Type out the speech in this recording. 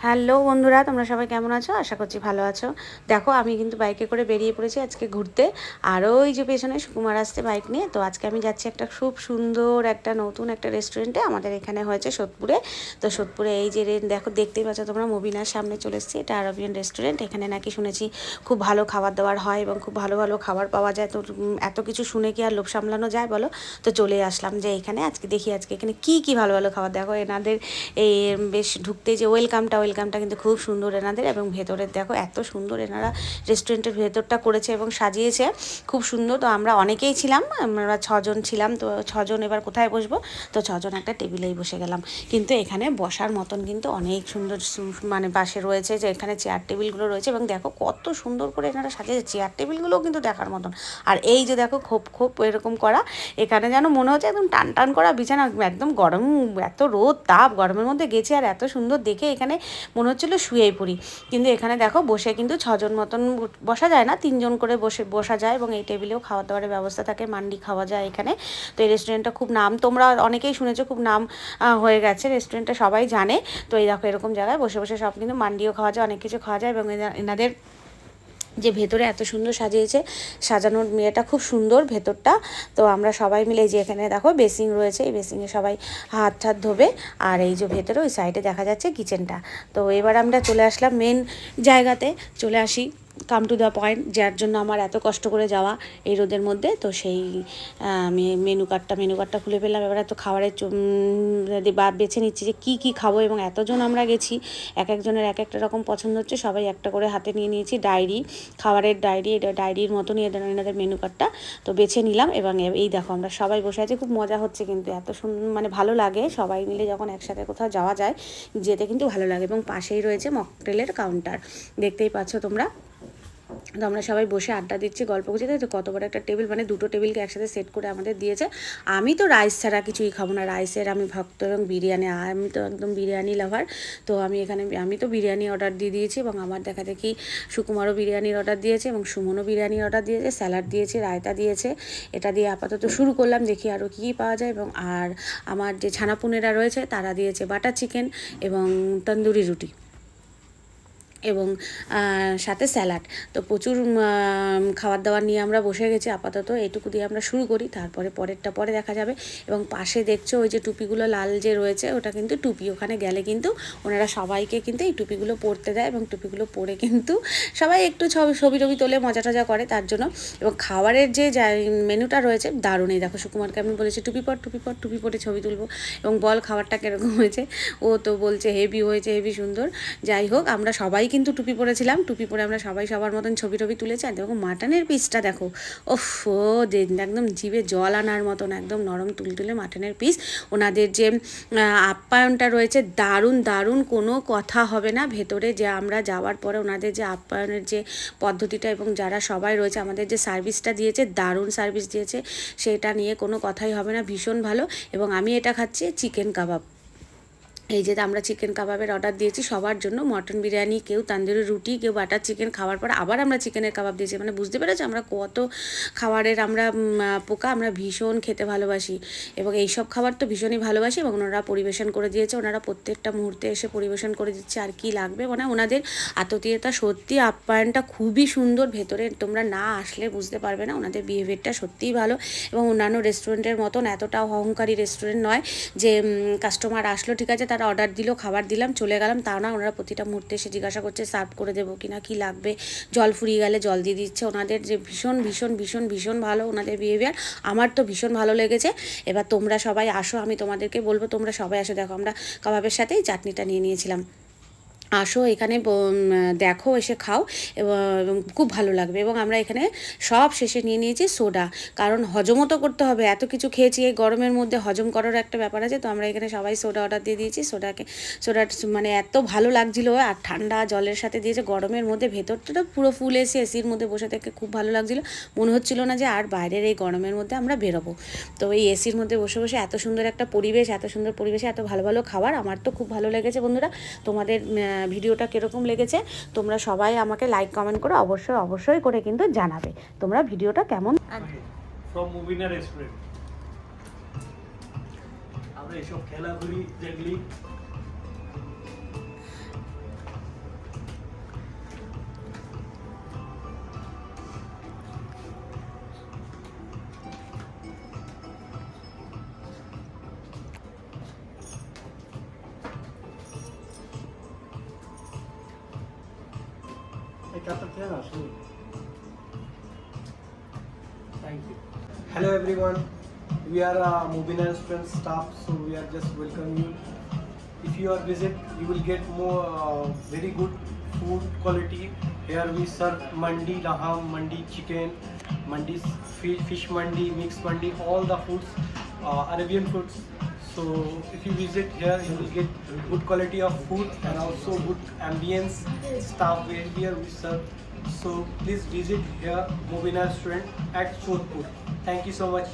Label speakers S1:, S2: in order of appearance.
S1: Hello বন্ধুরা, তোমরা সবাই কেমন আছো? আশা করছি ভালো আছো। দেখো, আমি কিন্তু বাইকে করে বেরিয়ে পড়েছি আজকে ঘুরতে। আর ওই যে পেছনে সুকুমার আসছে বাইক নিয়ে। তো আজকে আমি যাচ্ছি একটা খুব সুন্দর একটা নতুন একটা রেস্টুরেন্টে, আমাদের এখানে হয়েছে সোদপুরে। তো সোদপুরে এই যে দেখো, দেখতেই পাচ্ছ তোমরা, মুবিনার সামনে চলে এসেছি। এটা আরবিয়ান রেস্টুরেন্ট। এখানে নাকি শুনেছি খুব ভালো খাবার দাবার হয় এবং খুব ভালো ভালো খাবার পাওয়া যায়। তো এত কিছু শুনে কি আর লোভ সামলানো যায় বলো? তো চলে আসলাম যে এখানে আজকে দেখি আজকে এখানে কি ভালো ভালো খাবার। দেখো এনাদের এই বেশ ঢুকতেই যে ওয়েলকামটা কিন্তু খুব সুন্দর এনাদের, এবং ভেতরের দেখো এত সুন্দর এনারা রেস্টুরেন্টের ভেতরটা করেছে এবং সাজিয়েছে খুব সুন্দর। তো আমরা অনেকেই ছিলাম, আমরা 6 জন ছিলাম। তো 6 জন এবার কোথায় বসবো? তো 6 জন একটা টেবিলেই বসে গেলাম। কিন্তু এখানে বসার মতন কিন্তু অনেক সুন্দর মানে পাশে রয়েছে যে এখানে চেয়ার টেবিলগুলো রয়েছে, এবং দেখো কত সুন্দর করে এনারা সাজিয়েছে। চেয়ার টেবিলগুলোও কিন্তু দেখার মতন। আর এই যে দেখো খোপ খোপ এরকম করা, এখানে যেন মনে হচ্ছে একদম টান টান করা বিছানা, একদম গরম, এত রোদ তাপ, গরমের মধ্যে গেছি আর এত সুন্দর দেখে এখানে মনে হচ্ছিলো শুয়েই পড়ি। কিন্তু এখানে দেখো বসে কিন্তু 6 জন মতন বসা যায় না, 3 জন করে বসা যায়, এবং এই টেবিলেও খাওয়া দাওয়ারের ব্যবস্থা থাকে, মান্ডি খাওয়া যায় এখানে। তো এই রেস্টুরেন্টটা খুব নাম, তোমরা অনেকেই শুনেছো, খুব নাম হয়ে গেছে রেস্টুরেন্টটা, সবাই জানে। তো এই দেখো এরকম জায়গায় বসে বসে সব কিন্তু মান্ডিও খাওয়া যায়, অনেক কিছু খাওয়া যায়। এবং এনাদের যে ভেতরে এত সুন্দর সাজিয়েছে, সাজানোর মেয়েটা খুব সুন্দর ভেতরটা। তো আমরা সবাই মিলে, যে এখানে দেখো বেসিং রয়েছে, এই বেসিংয়ে সবাই হাত টাত ধোবে। আর এই যে ভেতরে ওই সাইডে দেখা যাচ্ছে কিচেনটা। তো এবার আমরা চলে আসলাম মেন জায়গাতে, চলে আসি কাম টু দ্য পয়েন্ট, যার জন্য আমার এত কষ্ট করে যাওয়া এই রোদের মধ্যে। তো সেই আমি মেনু কার্ডটা খুলে ফেললাম। এবার এত খাবারের বেছে নিচ্ছি যে কী খাবো, এবং এতজন আমরা গেছি, এক একজনের এক একটা রকম পছন্দ হচ্ছে। সবাই একটা করে হাতে নিয়ে নিয়েছি ডায়েরি, খাবারের ডায়েরি, এটা ডায়েরির মতনই এনাদের মেনু কার্ডটা। তো বেছে নিলাম, এবং এই দেখো আমরা সবাই বসে আছি, খুব মজা হচ্ছে কিন্তু, এত সুন্দর মানে ভালো লাগে সবাই মিলে যখন একসাথে কোথাও যাওয়া যায়, যেতে কিন্তু ভালো লাগে। এবং পাশেই রয়েছে মকটেলের কাউন্টার, দেখতেই পাচ্ছ তোমরা। তো আমরা সবাই বসে আড্ডা দিচ্ছি, গল্প করছি। তো কত বড় একটা টেবিল, মানে 2টো টেবিলকে একসাথে সেট করে আমাদের দিয়েছে। আমি তো রাইস ছাড়া কিছুই খাবো না, রাইসের আমি ভক্ত, এবং বিরিয়ানি, আমি তো একদম বিরিয়ানি লাভার। তো আমি তো বিরিয়ানি অর্ডার দিয়ে দিয়েছি, এবং আমার দেখা দেখি সুকুমারও বিরিয়ানির অর্ডার দিয়েছে, এবং সুমনও বিরিয়ানির অর্ডার দিয়েছে, স্যালাড দিয়েছে, রায়তা দিয়েছে। এটা দিয়ে আপাতত শুরু করলাম, দেখি আরও কী পাওয়া যায়। এবং আর আমার যে ছানাপুনেরা রয়েছে তারা দিয়েছে বাটার চিকেন এবং তন্দুরি রুটি, এবং সাথে স্যালাড। তো প্রচুর খাবার দাবার নিয়ে আমরা বসে গেছি। আপাতত এইটুকু দিয়ে আমরা শুরু করি, তারপরে পরেরটা পরে দেখা যাবে। এবং পাশে দেখছো ওই যে টুপিগুলো লাল যে রয়েছে, ওটা কিন্তু টুপি। ওখানে গেলে কিন্তু ওনারা সবাইকে কিন্তু এই টুপিগুলো পরতে দেয়, এবং টুপিগুলো পরে কিন্তু সবাই একটু ছবি টবি তোলে, মজা টজা করে তার জন্য। এবং খাবারের যে মেনুটা রয়েছে দারুণ। এই দেখো সুকুমারকে আমি বলেছি টুপি পরে ছবি তুলবো, এবং বল খাবারটা কীরকম হয়েছে। ও তো বলছে হেভি হয়েছে, হেভি সুন্দর। যাই হোক, আমরা সবাই কিন্তু টুপি পরেছিলাম, টুপি পরে আমরা সবাই সবার মতন ছবি টবি তুলেছি। আর দেখো মাটনের পিসটা দেখো, ওফ, একদম জিভে জল আনার মতন একদম নরম তুলতুলে মাটনের পিস। ওনাদের যে আপ্যায়নটা রয়েছে দারুণ দারুণ, কোনো কথা হবে না। ভেতরে যে আমরা যাওয়ার পরে ওনাদের যে আপ্যায়নের যে পদ্ধতিটা, এবং যারা সবাই রয়েছে, আমাদের যে সার্ভিসটা দিয়েছে, দারুণ সার্ভিস দিয়েছে, সেটা নিয়ে কোনো কথাই হবে না, ভীষণ ভালো। এবং আমি এটা খাচ্ছি চিকেন কাবাব। এই যে আমরা চিকেন কাবাবের অর্ডার দিয়েছি সবার জন্য, মটন বিরিয়ানি, কেউ তান্দুরি রুটি, কেউ বাটার চিকেন। খাওয়ার পর আবার আমরা চিকেনের কাবাব দিয়েছি, মানে বুঝতে পেরেছি আমরা কত খাবারের আমরা পোকা, আমরা ভীষণ খেতে ভালোবাসি, এবং এইসব খাবার তো ভীষণই ভালোবাসি। এবং ওনারা পরিবেশন করে দিয়েছে, ওনারা প্রত্যেকটা মুহূর্তে এসে পরিবেশন করে দিচ্ছে। আর কি লাগবে, মানে ওনাদের আতিথেয়তা, সত্যি আপ্যায়নটা খুবই সুন্দর। ভেতরে তোমরা না আসলে বুঝতে পারবে না, ওনাদের বিহেভিয়ারটা সত্যিই ভালো। এবং অন্যান্য রেস্টুরেন্টের মতন এতটাও অহংকারী রেস্টুরেন্ট নয় যে কাস্টমার আসলো, ঠিক আছে, তারা অর্ডার দিল, খাবার দিলাম, চলে গেলাম, তাও না। ওনারা প্রতিটা মুহূর্তে এসে জিজ্ঞাসা করছে সার্ভ করে দেবো কিনা, কী লাগবে, জল ফুরিয়ে গেলে জল দিয়ে দিচ্ছে। ওনাদের যে ভীষণ ভালো ওনাদের বিহেভিয়ার, আমার তো ভীষণ ভালো লেগেছে। এবার তোমরা সবাই আসো, আমি তোমাদেরকে বলবো তোমরা সবাই আসো। দেখো আমরা কাবাবের সাথেই চাটনিটা নিয়ে নিয়েছিলাম। আসো এখানে, দেখো, এসে খাও, এবং খুব ভালো লাগবে। এবং আমরা এখানে সব শেষে নিয়ে নিয়েছি সোডা, কারণ হজমও তো করতে হবে, এত কিছু খেয়েছি এই গরমের মধ্যে, হজম করার একটা ব্যাপার আছে। তো আমরা এখানে সবাই সোডা অর্ডার দিয়ে দিয়েছি। সোডা মানে এত ভালো লাগছিলো, আর ঠান্ডা জলের সাথে দিয়েছে গরমের মধ্যে। ভেতরটা পুরো ফুল এসির মধ্যে বসে থেকে খুব ভালো লাগছিলো, মনে হচ্ছিলো না যে আর বাইরের এই গরমের মধ্যে আমরা বেরোবো। তো এই এসির মধ্যে বসে বসে এত সুন্দর একটা পরিবেশ, এত সুন্দর পরিবেশে এত ভালো ভালো খাবার, আমার তো খুব ভালো লেগেছে। বন্ধুরা, তোমাদের ভিডিওটা কীরকম লেগেছে তোমরা সবাই আমাকে লাইক কমেন্ট করে অবশ্যই করে কিন্তু জানাবে তোমরা ভিডিওটা কেমন।
S2: ফ্রম মুবিনা রেস্টুরেন্ট আমরা এসব খেলাগুলি দেখলি Thank you.
S3: Hello everyone, we are Mubina Restaurant staff, so we are just welcome you. If you are visit, you will get more very good food quality. Here we serve mandi laham, mandi chicken, mandi fish mandi, mixed mandi, all the foods, Arabian foods. So if you visit here, you will get good quality of food and also good ambience. Staff here we serve. So please visit here Mubina Restaurant at Shodhpur. Thank you so much.